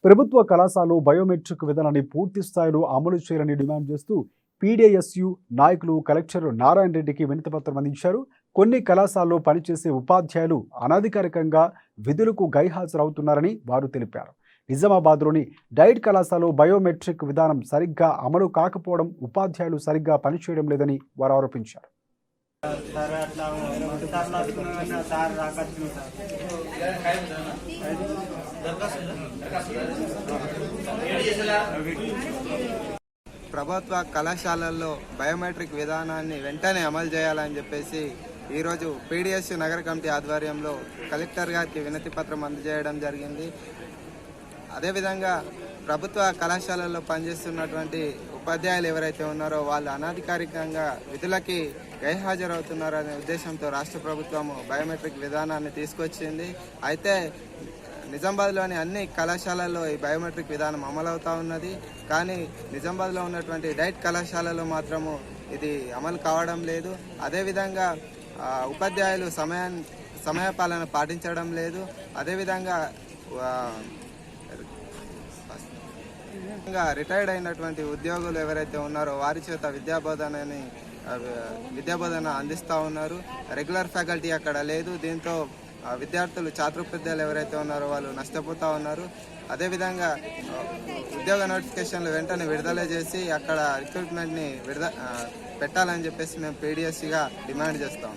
ప్రభుత్వ కళాశాలలో బయోమెట్రిక్ విధానాన్ని పూర్తి స్థాయిలో అమలు చేయాలని డిమాండ్ చేస్తూ పీడీఎస్యు నాయకులు కలెక్టర్ నారాయణ రెడ్డికి వినతిపత్రం అందించారు. కొన్ని కళాశాలలో పనిచేసే ఉపాధ్యాయులు అనధికారికంగా విధులకు గైహాజరవుతున్నారని వారు తెలిపారు. నిజామాబాద్లోని డైట్ కళాశాలలో బయోమెట్రిక్ విధానం సరిగ్గా అమలు కాకపోవడం, ఉపాధ్యాయులు సరిగ్గా పనిచేయడం లేదని వారు ఆరోపించారు. ప్రభుత్వ కళాశాలల్లో బయోమెట్రిక్ విధానాన్ని వెంటనే అమలు చేయాలని చెప్పేసి ఈరోజు పీడీఎస్ నగర కమిటీ ఆధ్వర్యంలో కలెక్టర్ గారికి వినతి పత్రం అందజేయడం జరిగింది. అదేవిధంగా ప్రభుత్వ కళాశాలల్లో పనిచేస్తున్నటువంటి ఉపాధ్యాయులు ఎవరైతే ఉన్నారో వాళ్ళు అనధికారికంగా విధులకి గైహాజరవుతున్నారనే ఉద్దేశంతో రాష్ట్ర ప్రభుత్వం బయోమెట్రిక్ విధానాన్ని తీసుకొచ్చింది. అయితే నిజామాబాద్లోని అన్ని కళాశాలల్లో ఈ బయోమెట్రిక్ విధానం అమలవుతూ ఉన్నది. కానీ నిజామాబాద్లో ఉన్నటువంటి డైట్ కళాశాలలో మాత్రము ఇది అమలు కావడం లేదు. అదేవిధంగా ఉపాధ్యాయులు సమయపాలన పాటించడం లేదు. అదేవిధంగా రిటైర్డ్ అయినటువంటి ఉద్యోగులు ఎవరైతే ఉన్నారో వారి చేత విద్యాబోధన అందిస్తూ ఉన్నారు. రెగ్యులర్ ఫ్యాకల్టీ అక్కడ లేదు. దీంతో విద్యార్థులు ఛాత్రోపాధ్యాయులు ఎవరైతే ఉన్నారో వాళ్ళు నష్టపోతూ ఉన్నారు. అదేవిధంగా ఉద్యోగ నోటిఫికేషన్లు వెంటనే విడుదల చేసి అక్కడ రిక్రూట్మెంట్ని పెట్టాలని చెప్పేసి మేము పీడీఎస్గా డిమాండ్ చేస్తాం.